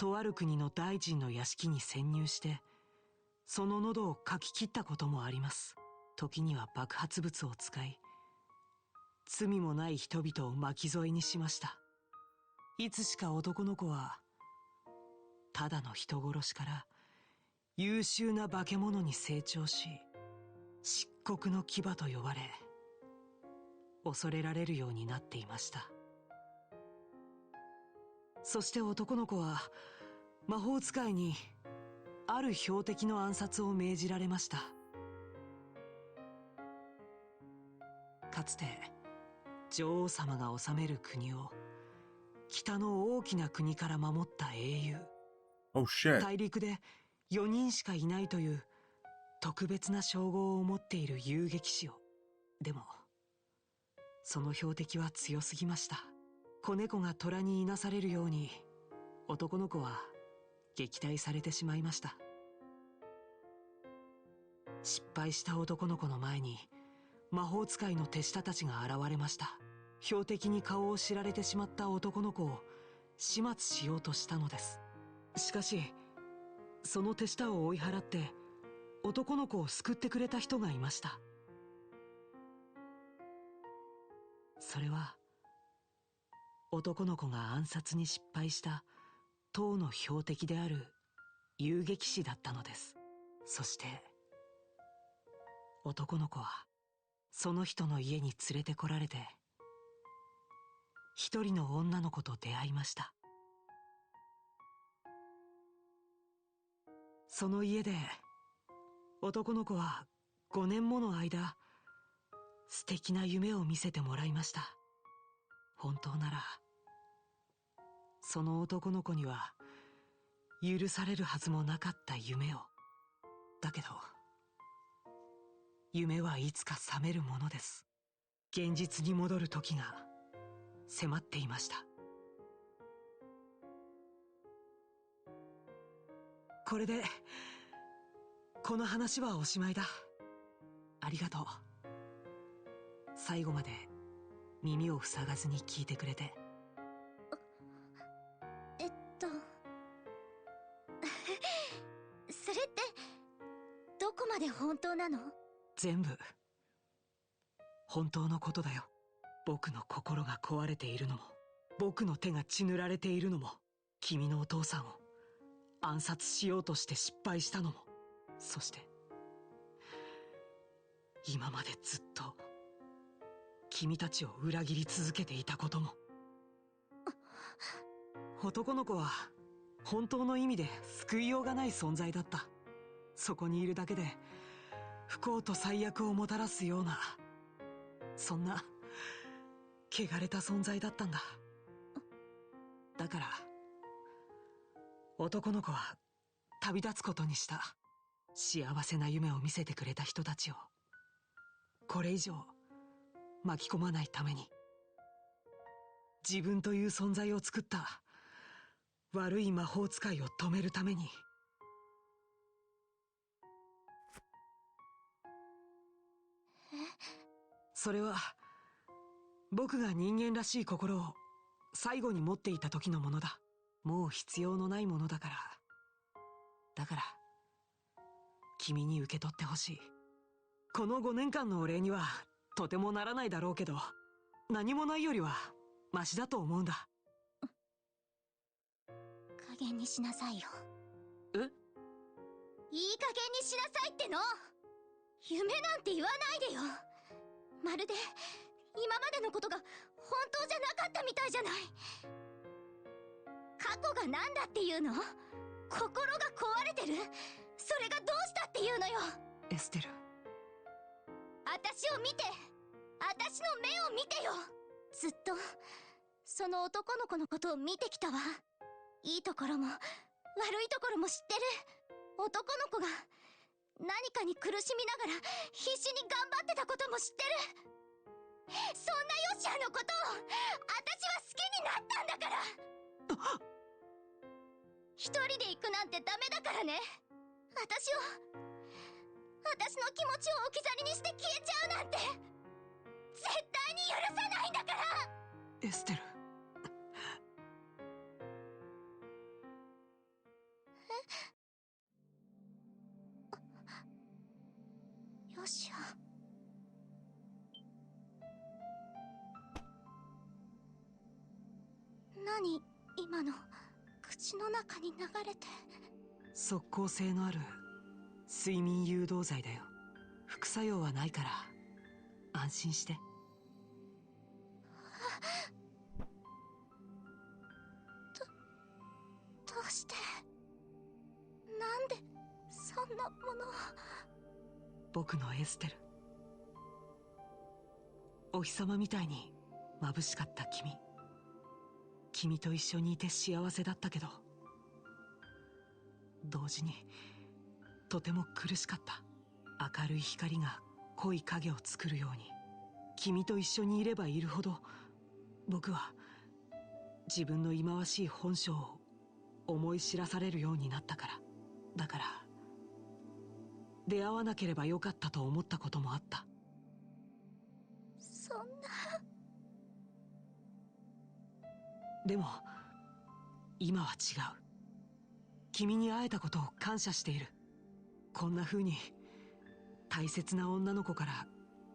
とある国の大臣の屋敷に潜入してその喉をかき切ったこともあります。時には爆発物を使い罪もない人々を巻き添えにしました。いつしか男の子はただの人殺しから優秀な化け物に成長し、漆黒の牙と呼ばれ恐れられるようになっていました。そして男の子は魔法使いにある標的の暗殺を命じられました。かつて女王様が治める国を北の大きな国から守った英雄、大陸で4人しかいないという特別な称号を持っている遊撃士を。でもその標的は強すぎました。子猫が虎にいなされるように男の子は撃退されてしまいました。失敗した男の子の前に魔法使いの手下たちが現れました。標的に顔を知られてしまった男の子を始末しようとしたのです。しかしその手下を追い払って男の子を救ってくれた人がいました。それは男の子が暗殺に失敗した党の標的である遊撃士だったのです。そして男の子はその人の家に連れてこられて一人の女の子と出会いました。その家で男の子は5年もの間素敵な夢を見せてもらいました。本当ならその男の子には許されるはずもなかった夢を。だけど夢はいつか覚めるものです。現実に戻る時が迫っていました。これでこの話はおしまいだ。ありがとう。最後まで耳を塞がずに聞いてくれて。それってどこまで本当なの？全部本当のことだよ。僕の心が壊れているのも、僕の手が血塗られているのも、君のお父さんを暗殺しようとして失敗したのも、そして今までずっと君たちを裏切り続けていたことも。男の子は本当の意味で救いようがない存在だった。そこにいるだけで不幸と最悪をもたらすような、そんな汚れた存在だったんだ。だから男の子は旅立つことにした。幸せな夢を見せてくれた人たちをこれ以上巻き込まないために、自分という存在を作った悪い魔法使いを止めるために。それは僕が人間らしい心を最後に持っていた時のものだ。もう必要のないものだから。だから君に受け取ってほしい。この5年間のお礼にはとてもならないだろうけど、何もないよりはマシだと思うんだ。加減にしなさいよ。え？いい加減にしなさいっての。夢なんて言わないでよ。まるで今までのことが本当じゃなかったみたいじゃない。過去が何だっていうの？心が壊れてる？それがどうしたっていうのよ。エステル、私を見て、私の目を見てよ。ずっとその男の子のことを見てきたわ。いいところも悪いところも知ってる。男の子が何かに苦しみながら必死に頑張ってたことも知ってる。そんなヨシアのことを私は好きになったんだから。一人で行くなんてダメだからね。私の気持ちを置き去りにして消えちゃうなんて絶対に許さないんだから。エステル、よしや。何今の口の中に流れて。即効性のある睡眠誘導剤だよ。副作用はないから安心して。どうして、なんでそんなものを。僕のエステル、お日様みたいに眩しかった君。君と一緒にいて幸せだったけど、同時にとても苦しかった。明るい光が濃い影を作るように、君と一緒にいればいるほど僕は自分の忌まわしい本性を思い知らされるようになったから。だから出会わなければよかったと思ったこともあった。そんな。でも今は違う。君に会えたことを感謝している。こんな風に大切な女の子から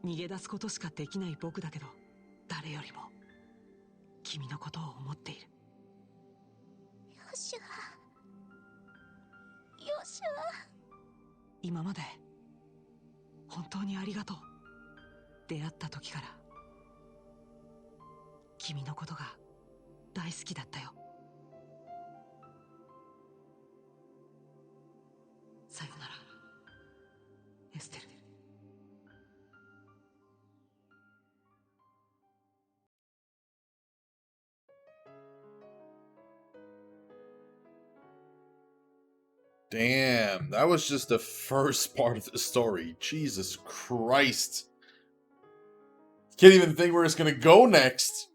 逃げ出すことしかできない僕だけど、誰よりも君のことを思っている。よしは、よしは。今まで本当にありがとう。出会った時から君のことが大好きだったよ。さよなら、エステル。Damn, that was just the first part of the story. Jesus Christ. Can't even think where it's gonna go next.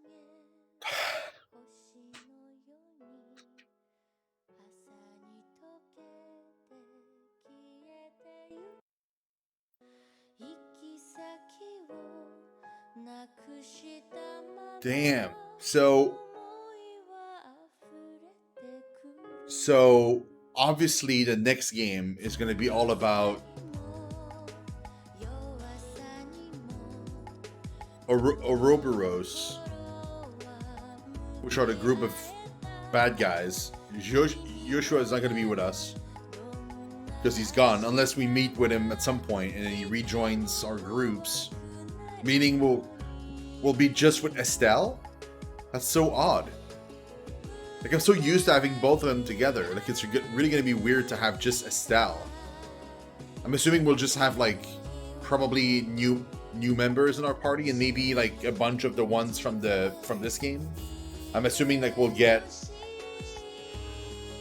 Damn. So obviously the next game is going to be all about Ouroboros, which are the group of bad guys. Joshua is not going to be with us because he's gone, unless we meet with him at some point and then he rejoins our groups, meaning we'll be just with Estelle. That's so odd. Like, I'm so used to having both of them together. Like, it's really going to be weird to have just Estelle. I'm assuming we'll just have, like, probably new members in our party and maybe, like, a bunch of the ones from this game. I'm assuming, like, we'll get,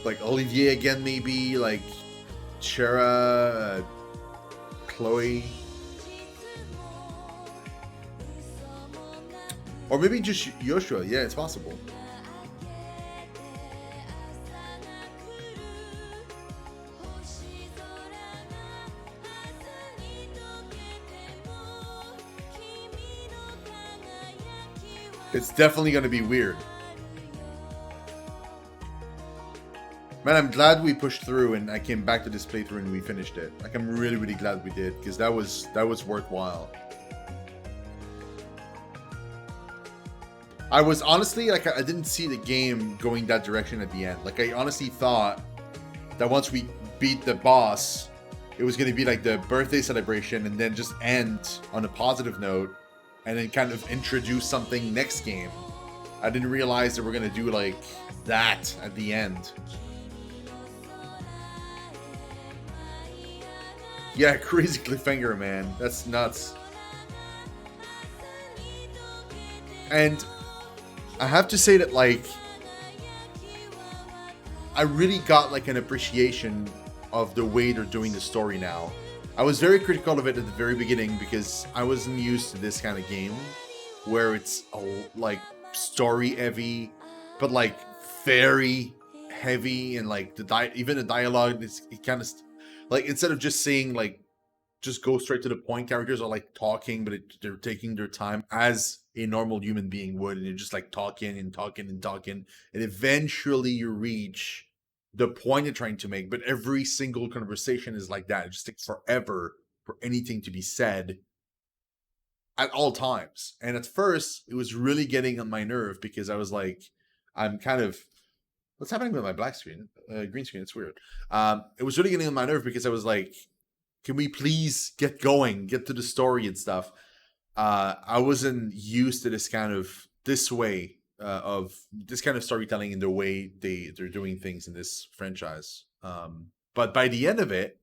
like, Olivier again, maybe, like, Chera, Chloe. Or maybe just Joshua. Yeah, it's possible. It's definitely going to be weird. Man, I'm glad we pushed through and I came back to this playthrough and we finished it. Like, I'm really, really glad we did, because that was worthwhile. I was honestly, like, I didn't see the game going that direction at the end. Like, I honestly thought that once we beat the boss, it was going to be like the birthday celebration and then just end on a positive note and then kind of introduce something next game. I didn't realize that we're going to do like that at the end. Yeah, crazy cliffhanger, man. That's nuts. And I have to say that, like, I really got like an appreciation of the way they're doing the story now. I was very critical of it at the very beginning because I wasn't used to this kind of game where it's like story heavy, but like very heavy, and like even the dialogue is kind of like, instead of just saying like just go straight to the point, characters are like talking, but they're taking their time as a normal human being would, and you're just like talking and talking and talking, and eventually you reach the point you're trying to make. But every single conversation is like that. It just takes forever for anything to be said at all times. And at first, it was really getting on my nerve because I was like, I'm kind of, what's happening with my black screen? Green screen, it's weird. It was really getting on my nerve because I was like, can we please get going, get to the story and stuff? I wasn't used to this kind of, this way of this kind of storytelling in the way they're doing things in this franchise. But by the end of it,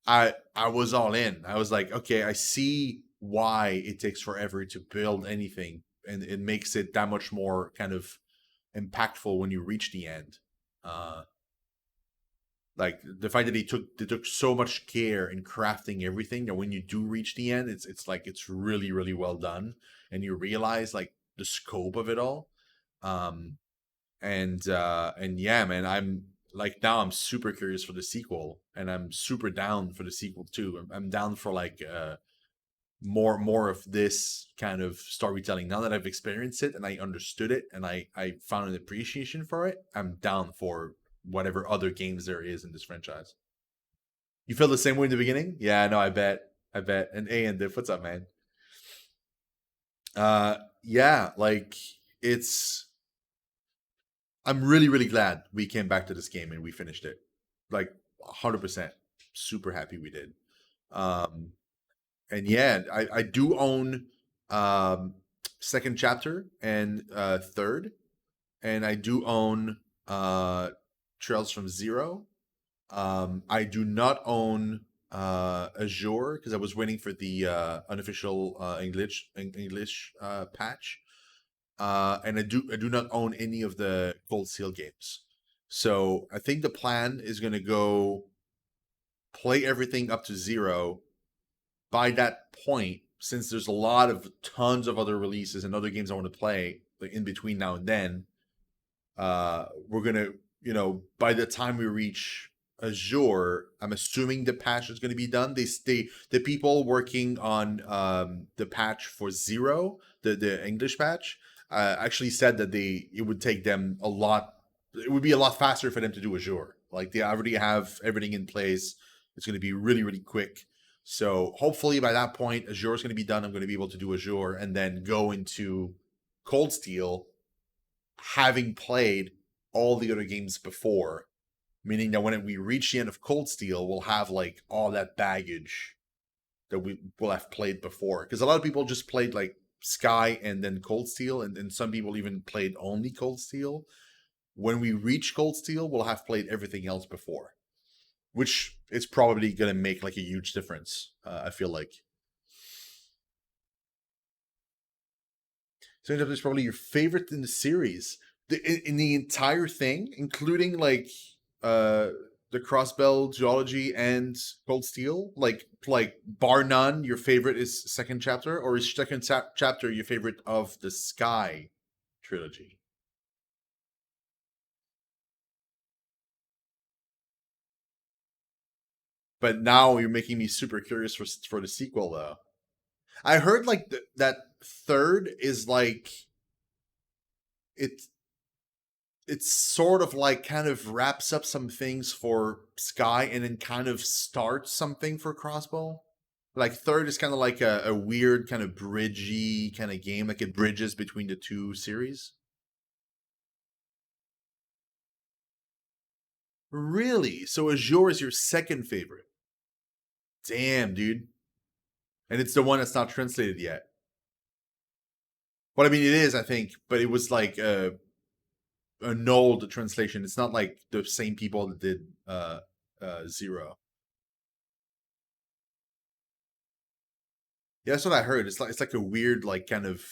I was all in. I was like, okay, I see why it takes forever to build anything, and it makes it that much more kind of impactful when you reach the end. Like the fact that they took so much care in crafting everything that when you do reach the end, it's like it's really, really well done, and you realize like the scope of it all. And yeah, man, I'm like, now I'm super curious for the sequel, and I'm super down for the sequel too. I'm down for like more of this kind of storytelling. Now that I've experienced it and I understood it and I found an appreciation for it, I'm down for whatever other games there is in this franchise. You feel the same way in the beginning? Yeah, no, I bet. And and Diff, what's up, man? Yeah, like I'm really, really glad we came back to this game and we finished it. Like 100%. Super happy we did. And yeah, I do own second chapter and third, and I do own Trails from Zero. I do not own Azure because I was waiting for the unofficial English patch. And I do not own any of the Cold Steel games. So I think the plan is going to go play everything up to Zero. By that point, since there's a lot of tons of other releases and other games I want to play like in between now and then, we're gonna, by the time we reach Azure, I'm assuming the patch is going to be done. The people working on the patch for Zero, the English patch, actually said that it would take them a lot. It would be a lot faster for them to do Azure. Like they already have everything in place. It's going to be really, really quick. So hopefully by that point, Azure is going to be done. I'm going to be able to do Azure and then go into Cold Steel, having played all the other games before, meaning that when we reach the end of Cold Steel, we'll have like all that baggage that we will have played before. Because a lot of people just played like Sky and then Cold Steel, and some people even played only Cold Steel. When we reach Cold Steel, we'll have played everything else before, which is probably going to make like a huge difference, I feel like. So it's probably your favorite in the series. In the entire thing, including like the Crossbell Geology and Cold Steel, like bar none, your favorite is second chapter, or is second chapter your favorite of the Sky trilogy? But now you're making me super curious for the sequel, though. I heard like that third is like it's sort of like kind of wraps up some things for Sky and then kind of starts something for Crossbow. Like third is kind of like a weird kind of bridgey kind of game, like it bridges between the two series. Really? So Azure is your second favorite? Damn, dude. And it's the one that's not translated yet. Well, I mean, it is, I think, but it was like an old translation. It's not like the same people that did Zero. Yeah, that's what I heard. It's like a weird like kind of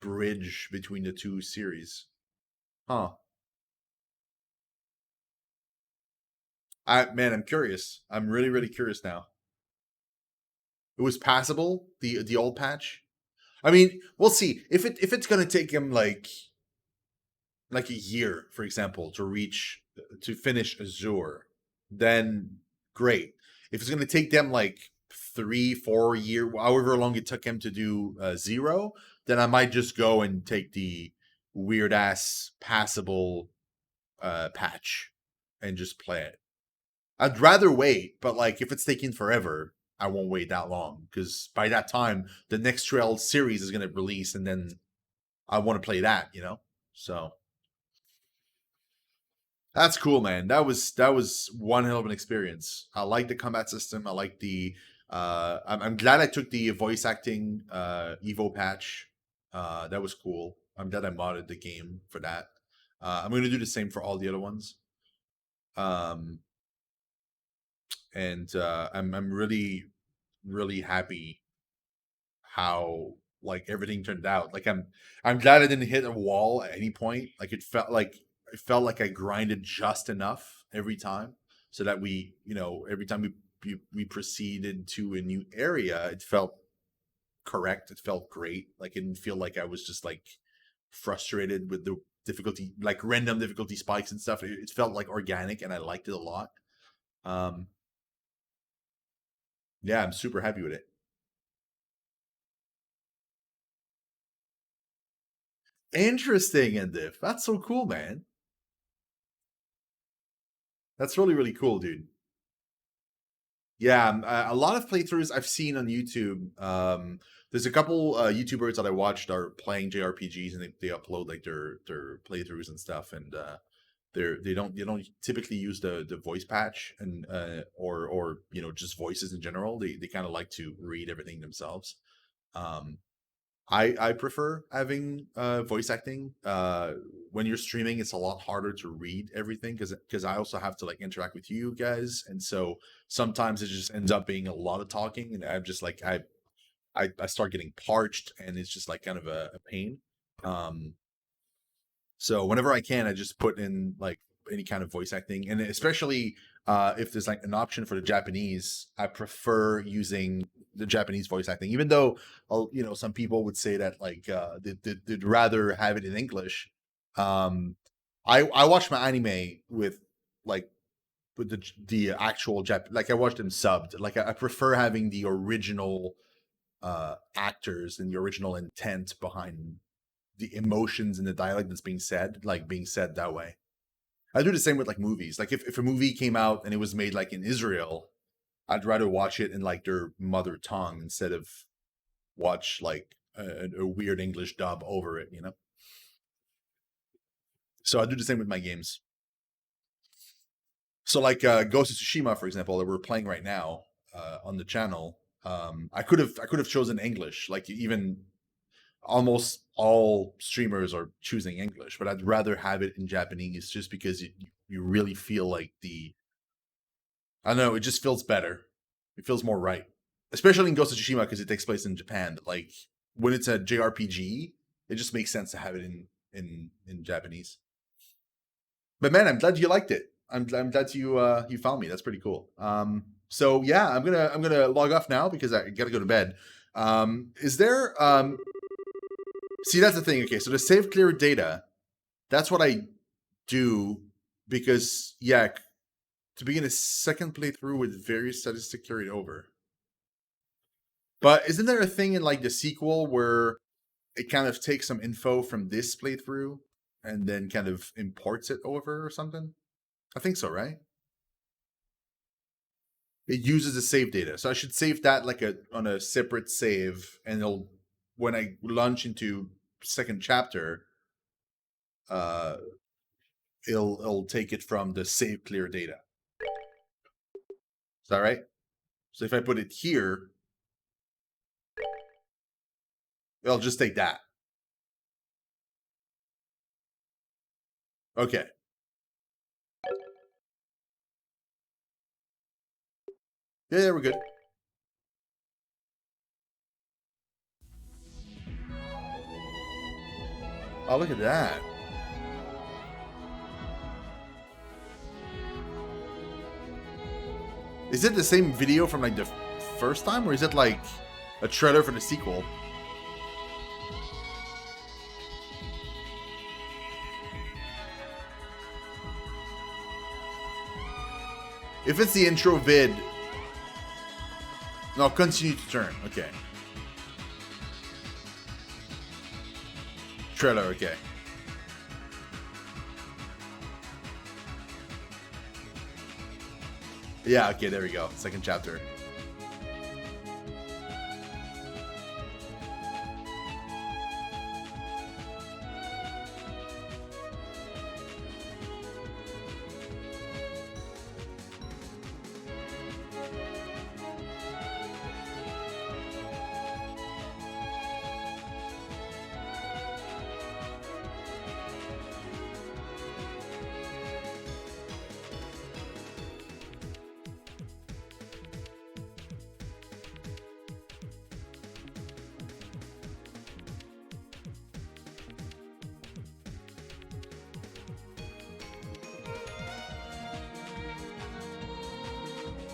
bridge between the two series. Huh. I'm curious. I'm really, really curious now. It was passable, the old patch. I mean, we'll see. If it's gonna take him like a year, for example, to finish Azure, then great. If it's gonna take them like 3-4 years, however long it took him to do Zero, then I might just go and take the weird ass passable patch and just play it. I'd rather wait, but like if it's taking forever, I won't wait that long because by that time the next trail series is gonna release, and then I want to play that, you know. So that's cool, man. That was one hell of an experience. I like the combat system. I like the. I'm glad I took the voice acting Evo patch. That was cool. I'm glad I modded the game for that. I'm going to do the same for all the other ones. And I'm really happy how like everything turned out. Like I'm glad I didn't hit a wall at any point. Like it felt like I grinded just enough every time, so that we, you know, every time we proceeded to a new area, it felt correct. It felt great. Like it didn't feel like I was just like frustrated with the difficulty, like random difficulty spikes and stuff. It felt like organic, and I liked it a lot. Yeah, I'm super happy with it. Interesting, Endif. That's so cool, man. That's really cool, dude. Yeah, a lot of playthroughs I've seen on YouTube. There's a couple YouTubers that I watched are playing JRPGs, and they upload like their playthroughs and stuff, and they don't typically use the voice patch and or you know, just voices in general. They kind of like to read everything themselves. I prefer having voice acting. When you're streaming, it's a lot harder to read everything because I also have to like interact with you guys, and so sometimes it just ends up being a lot of talking, and I'm just like I start getting parched, and it's just like kind of a pain. So whenever I can, I just put in like any kind of voice acting, and especially if there's like an option for the Japanese, I prefer using the Japanese voice acting, even though you know, some people would say that like they'd rather have it in English. I watch my anime with like with the actual like I watched them subbed. Like I prefer having the original actors and the original intent behind the emotions and the dialect that's being said, like being said that way. I do the same with like movies. Like if a movie came out and it was made like in Israel, I'd rather watch it in like their mother tongue instead of watch like a weird English dub over it, you know? So I do the same with my games. So like Ghost of Tsushima, for example, that we're playing right now on the channel. I could have chosen English. Like even almost all streamers are choosing English, but I'd rather have it in Japanese just because you really feel like I don't know, it just feels better. It feels more right. Especially in Ghost of Tsushima because it takes place in Japan. But like when it's a JRPG, it just makes sense to have it in Japanese. But man, I'm glad you liked it. I'm glad you found me. That's pretty cool. So yeah, I'm gonna log off now because I gotta go to bed. Is there See, that's the thing. Okay, so the save clear data, that's what I do because, yeah, to begin a second playthrough with various statistics carried over. But isn't there a thing in like the sequel where it kind of takes some info from this playthrough and then kind of imports it over or something? I think so, right? It uses the save data. So I should save that like on a separate save, and it'll, when I launch into second chapter, it'll take it from the save clear data. Is that right? So if I put it here, it'll just take that. Okay. Yeah, we're good. Oh, look at that. Is it the same video from like the first time, or is it like a trailer for the sequel? If it's the intro vid, no, continue to turn. Okay. Trailer, okay. Yeah, okay, there we go. Second chapter.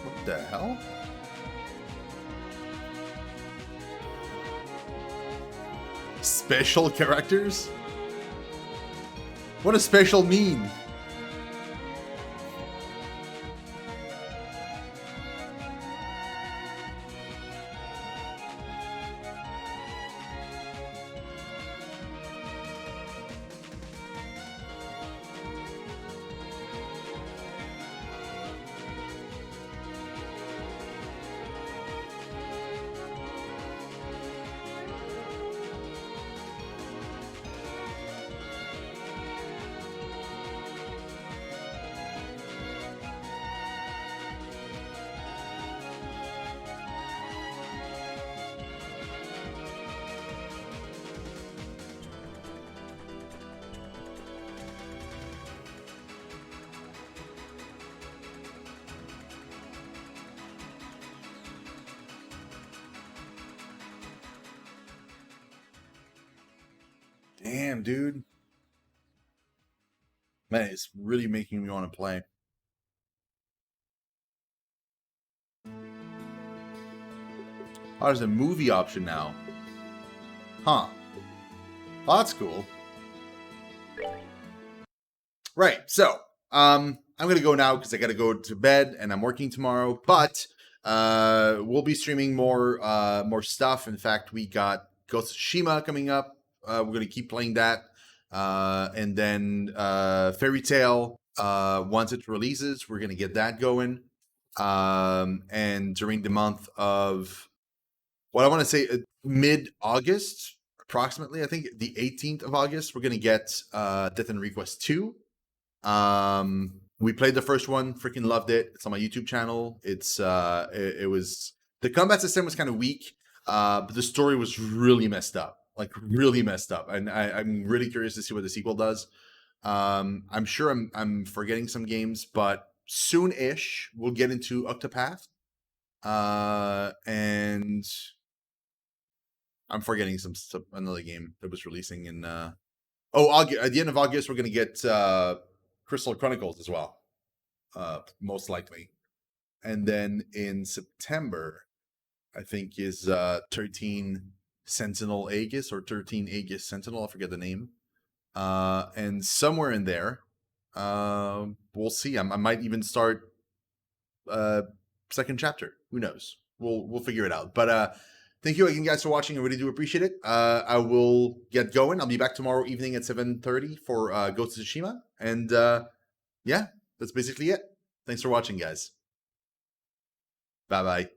What the hell? Special characters? What does special mean? Damn, dude. Man, it's really making me want to play. Oh, there's a movie option now. Huh. Oh, that's cool. Right, so, I'm going to go now because I got to go to bed and I'm working tomorrow, but we'll be streaming more stuff. In fact, we got Ghost of Tsushima coming up. We're going to keep playing that. And then Fairy Tail, once it releases, we're going to get that going. And during the month of, what I want to say, mid-August, approximately, I think the 18th of August, we're going to get Death and Request 2. We played the first one, freaking loved it. It's on my YouTube channel. It's it was, the combat system was kind of weak, but the story was really messed up, like really messed up. And I'm really curious to see what the sequel does. I'm sure I'm forgetting some games, but soon-ish we'll get into Octopath. And I'm forgetting another game that was releasing in August. At the end of August, we're gonna get Crystal Chronicles as well, most likely. And then in September, I think is 13 Sentinel Aegis or 13 Aegis Sentinel. I forget the name. And somewhere in there, we'll see. I might even start second chapter. Who knows? We'll figure it out. But thank you again, guys, for watching. I really do appreciate it. I will get going. I'll be back tomorrow evening at 7:30 for Ghost of Tsushima. And yeah, that's basically it. Thanks for watching, guys. Bye-bye.